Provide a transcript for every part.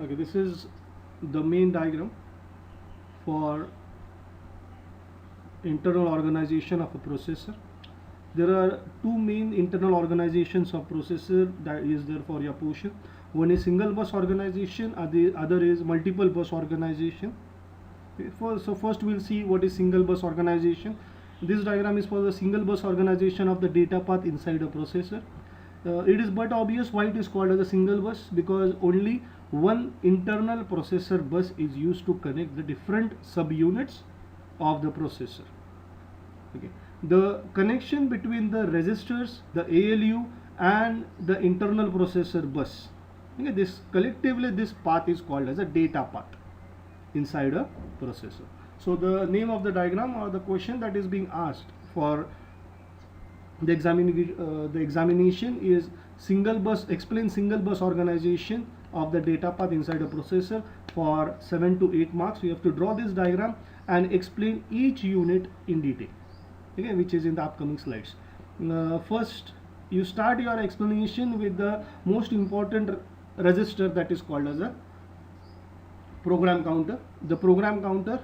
Okay, this is the main diagram for internal organization of a processor. There are two main internal organizations of processor that is there for your portion. One is single bus organization, the other is multiple bus organization. So first we'll see what is single bus organization. This diagram is for the single bus organization of the data path inside a processor. It is but obvious why it is called as a single bus, because only one internal processor bus is used to connect the different subunits of the processor. Okay. The connection between the registers, the ALU and the internal processor bus, okay, this collectively this path is called as a data path inside a processor. So the name of the diagram or the question that is being asked for the examination is single bus, explain single bus organization of the data path inside a processor. For 7 to 8 marks, you have to draw this diagram and explain each unit in detail, okay, which is in the upcoming slides. First, you start your explanation with the most important register that is called as a program counter. The program counter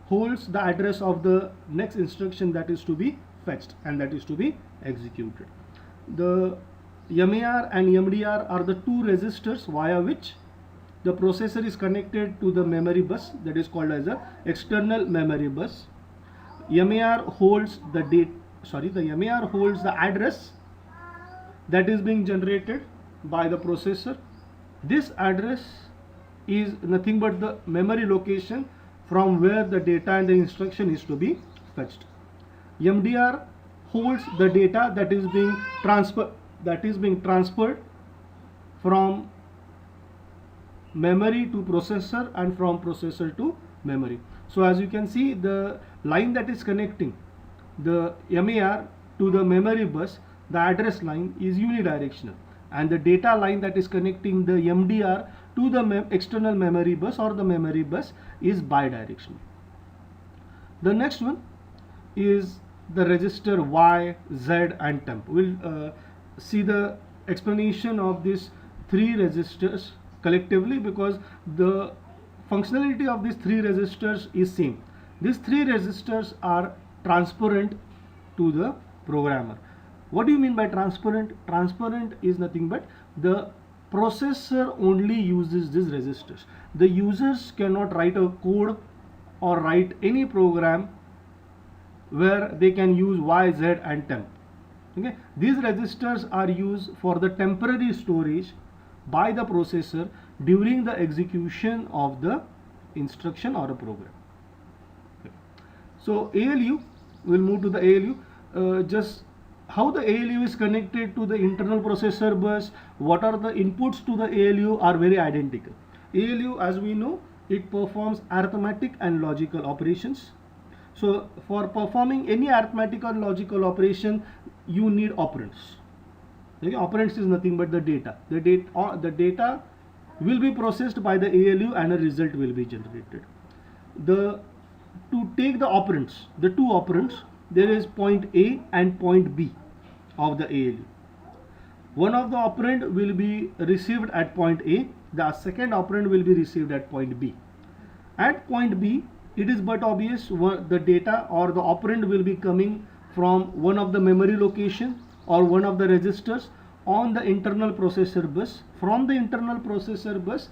holds the address of the next instruction that is to be fetched and that is to be executed. The MAR and MDR are the two registers via which the processor is connected to the memory bus that is called as a external memory bus. MAR holds the MAR holds the address that is being generated by the processor. This address is nothing but the memory location from where the data and the instruction is to be fetched. MDR holds the data that is being transferred from memory to processor and from processor to memory. So as you can see, the line that is connecting the MAR to the memory bus, the address line is unidirectional, and the data line that is connecting the MDR to the external memory bus or the memory bus is bidirectional. The next one is the register Y, Z and temp. We'll see the explanation of these three registers collectively because the functionality of these three registers is same. These three registers are transparent to the programmer. What do you mean by transparent? Transparent is nothing but the processor only uses these registers. The users cannot write a code or write any program where they can use Y, Z and temp. Okay, these registers are used for the temporary storage by the processor during the execution of the instruction or a program. Okay. So ALU, we'll move to the ALU. Just how the ALU is connected to the internal processor bus, what are the inputs to the ALU are very identical. ALU, as we know, it performs arithmetic and logical operations. So for performing any arithmetic or logical operation, you need operands. Okay, operands is nothing but the data. The data will be processed by the ALU and a result will be generated. To take the operands, the two operands, there is point A and point B of the ALU. One of the operand will be received at point A, the second operand will be received at point B. At point B, it is but obvious the data or the operand will be coming from one of the memory location or one of the registers on the internal processor bus. From the internal processor bus,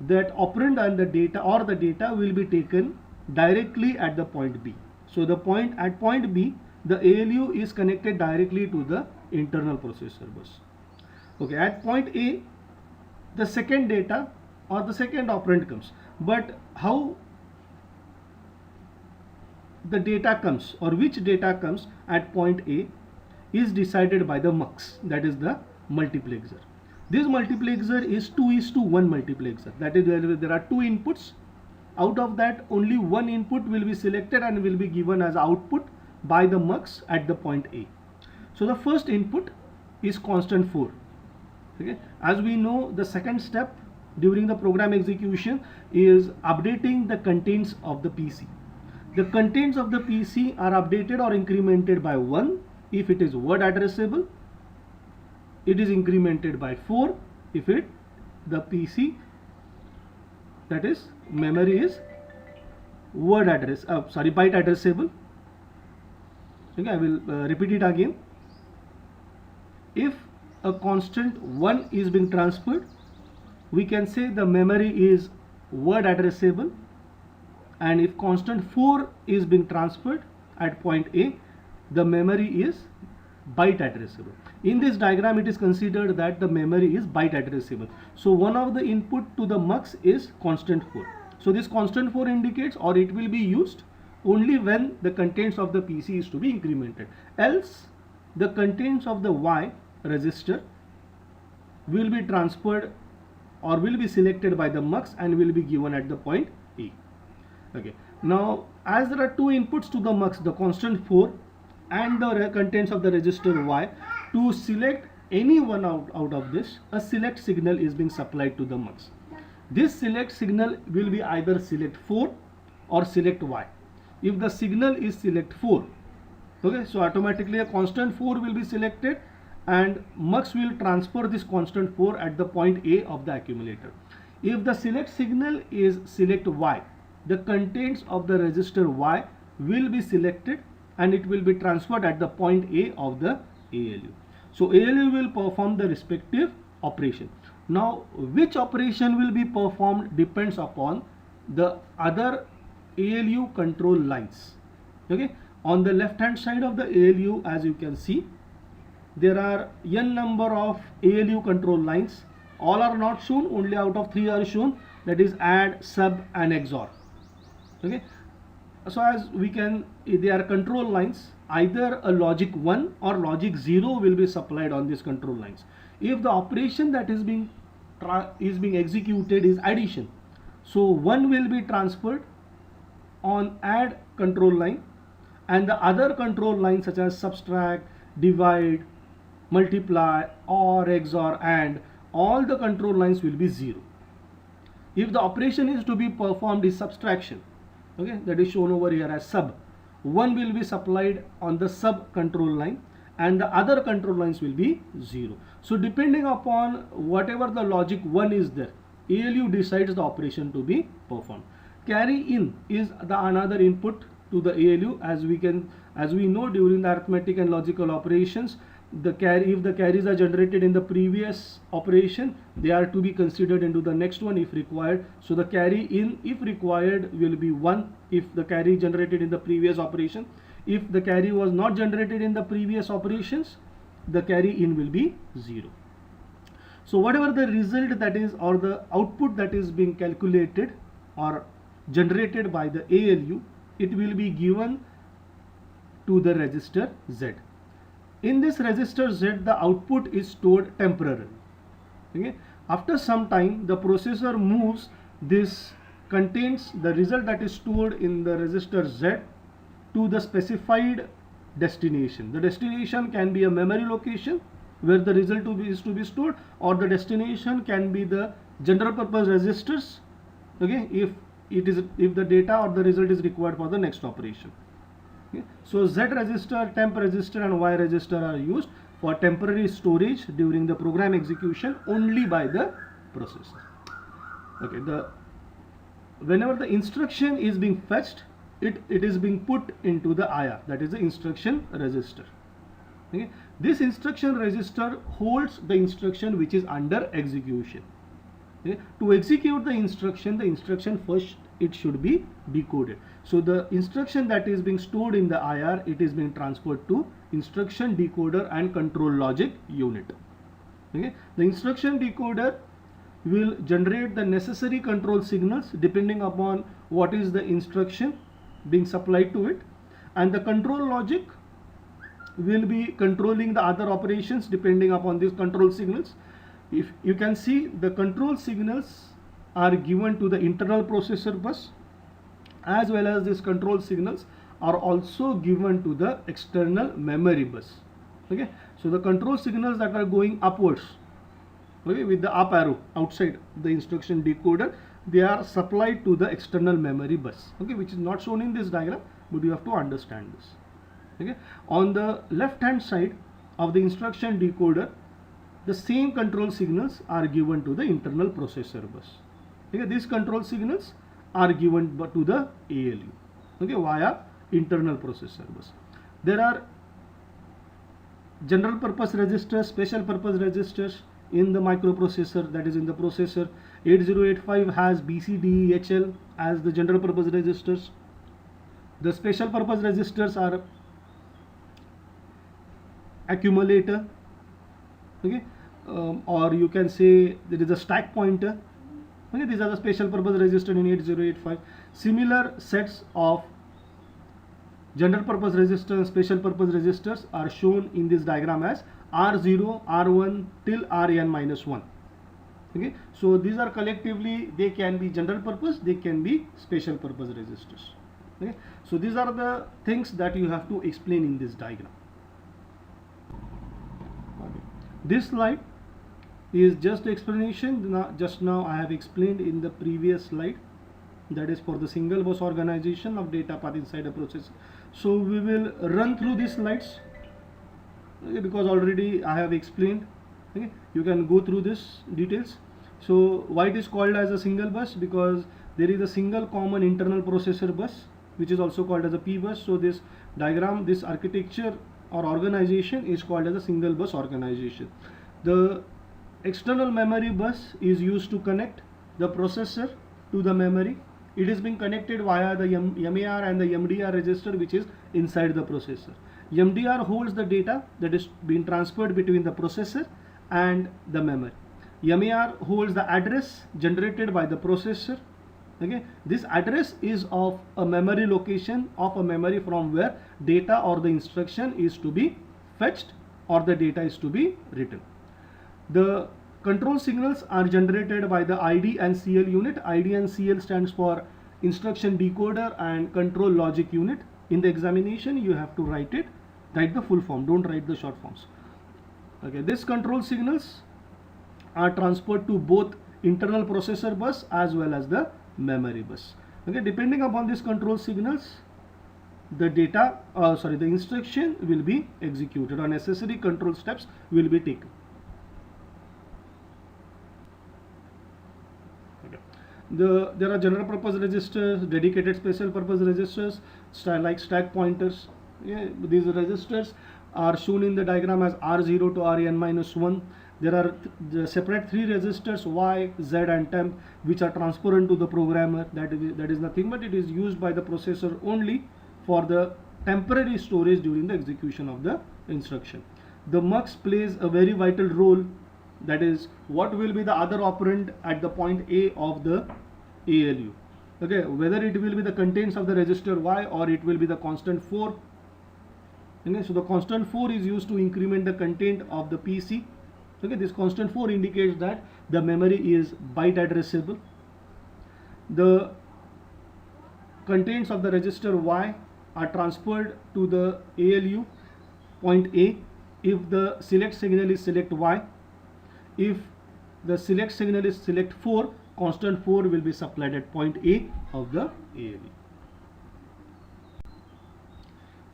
that operand and the data will be taken directly at the point B. So the at point B, the ALU is connected directly to the internal processor bus. Okay, at point A, the second data or the second operand comes, but how the data comes or which data comes at point A is decided by the MUX, that is the multiplexer. This multiplexer is 2:1 multiplexer, that is there are two inputs. Out of that, only one input will be selected and will be given as output by the MUX at the point A. So the first input is constant 4. Okay. As we know, the second step during the program execution is updating the contents of the PC. The contents of the PC are updated or incremented by 1 if it is word addressable. It is incremented by 4 if the PC that is memory is byte addressable. Okay, I will repeat it again. If a constant 1 is being transferred, we can say the memory is word addressable, and if constant 4 is being transferred at point A, the memory is byte addressable. In this diagram, it is considered that the memory is byte addressable. So one of the input to the mux is constant 4. So this constant 4 indicates, or it will be used only when the contents of the PC is to be incremented. Else the contents of the Y register will be transferred or will be selected by the mux and will be given at the point A. Okay. Now, as there are two inputs to the mux, the constant 4 and the contents of the register Y, to select any one out of this, a select signal is being supplied to the mux. This select signal will be either select 4 or select Y. If the signal is select 4, okay, so automatically a constant 4 will be selected and mux will transfer this constant 4 at the point A of the accumulator. If the select signal is select Y, the contents of the register Y will be selected and it will be transferred at the point A of the ALU. So ALU will perform the respective operation. Now, which operation will be performed depends upon the other ALU control lines. Okay, on the left hand side of the ALU, as you can see, there are n number of ALU control lines. All are not shown, only out of 3 are shown, that is add, sub and XOR. Okay, so as we can, they are control lines, either a logic 1 or logic 0 will be supplied on these control lines. If the operation that is being executed is addition, so 1 will be transferred on add control line, and the other control lines such as subtract, divide, multiply, OR, XOR, AND, all the control lines will be 0. If the operation is to be performed is subtraction, okay, that is shown over here as sub, 1 will be supplied on the sub control line and the other control lines will be 0. So depending upon whatever the logic 1 is there, ALU decides the operation to be performed. Carry in is the another input to the ALU. As we know, during the arithmetic and logical operations, if the carries are generated in the previous operation, they are to be considered into the next one if required. So the carry in, if required, will be 1 if the carry generated in the previous operation. If the carry was not generated in the previous operations, the carry in will be 0. So whatever the result that is, or the output that is being calculated or generated by the ALU, it will be given to the register Z. In this register Z, the output is stored temporarily. Okay? After some time, the processor moves this contains the result that is stored in the register Z to the specified destination. The destination can be a memory location where the result is to be stored, or the destination can be the general purpose registers. Okay, if the data or the result is required for the next operation. Okay. So Z register, temp register and Y register are used for temporary storage during the program execution only by the processor. Okay, whenever the instruction is being fetched, it is being put into the IR, that is the instruction register. Okay. This instruction register holds the instruction which is under execution. Okay. To execute the instruction first it should be decoded. So the instruction that is being stored in the IR, it is being transferred to instruction decoder and control logic unit. Okay. The instruction decoder will generate the necessary control signals depending upon what is the instruction being supplied to it, and the control logic will be controlling the other operations depending upon these control signals. If you can see, the control signals are given to the internal processor bus, as well as these control signals are also given to the external memory bus. Okay, so the control signals that are going upwards, okay, with the up arrow outside the instruction decoder, they are supplied to the external memory bus, okay, which is not shown in this diagram, but you have to understand this. Okay, on the left hand side of the instruction decoder, the same control signals are given to the internal processor bus. Okay, these control signals are given to the ALU, okay, via internal processor bus. There are general purpose registers, special purpose registers in the microprocessor, that is in the processor. 8085 has BCD, HL as the general purpose registers. The special purpose registers are accumulator, okay, or you can say there is a stack pointer. Okay, these are the special purpose register in 8085. Similar sets of general purpose registers, special purpose registers are shown in this diagram as R0, R1 till Rn-1. Okay, so these are collectively, they can be general purpose, they can be special purpose registers. Okay, so these are the things that you have to explain in this diagram. Okay. This slide is just explanation. Just now I have explained in the previous slide, that is for the single bus organization of data path inside a processor. So we will run through these slides, okay, because already I have explained. Okay, you can go through this details. So why it is called as a single bus? Because there is a single common internal processor bus, which is also called as a P bus. So this diagram, this architecture or organization is called as a single bus organization. The external memory bus is used to connect the processor to the memory. It is being connected via the MAR and the MDR register, which is inside the processor. MDR holds the data that is being transferred between the processor and the memory. MAR holds the address generated by the processor. Okay, this address is of a memory location of a memory from where data or the instruction is to be fetched or the data is to be written. The control signals are generated by the ID and CL unit. ID and CL stands for instruction decoder and control logic unit. In the examination you have to write the full form, don't write the short forms. Okay, these control signals are transferred to both internal processor bus as well as the memory bus. Okay, depending upon these control signals, the the instruction will be executed or necessary control steps will be taken. There are general purpose registers, dedicated special purpose registers, like stack pointers. Yeah, these registers are shown in the diagram as R0 to Rn-1. There are separate three registers Y, Z and temp, which are transparent to the programmer. That is nothing but it is used by the processor only for the temporary storage during the execution of the instruction. The mux plays a very vital role, that is what will be the other operand at the point A of the ALU. Okay, whether it will be the contents of the register Y or it will be the constant 4. Okay, so the constant 4 is used to increment the content of the PC. Okay, this constant 4 indicates that the memory is byte addressable. The contents of the register Y are transferred to the ALU point A if the select signal is select Y. If the select signal is select 4, constant 4 will be supplied at point A of the ALU.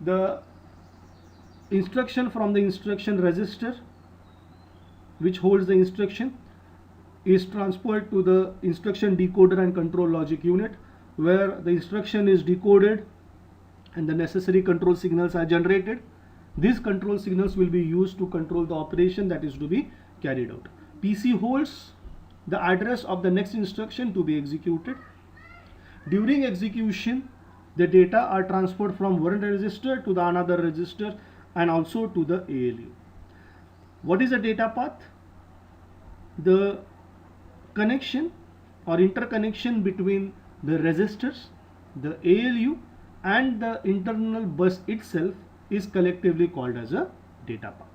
The instruction from the instruction register, which holds the instruction, is transferred to the instruction decoder and control logic unit, where the instruction is decoded and the necessary control signals are generated. These control signals will be used to control the operation that is to be carried out. PC holds the address of the next instruction to be executed. During execution, the data are transferred from one register to the another register and also to the ALU. What is a data path? The connection or interconnection between the registers, the ALU and the internal bus itself is collectively called as a data path.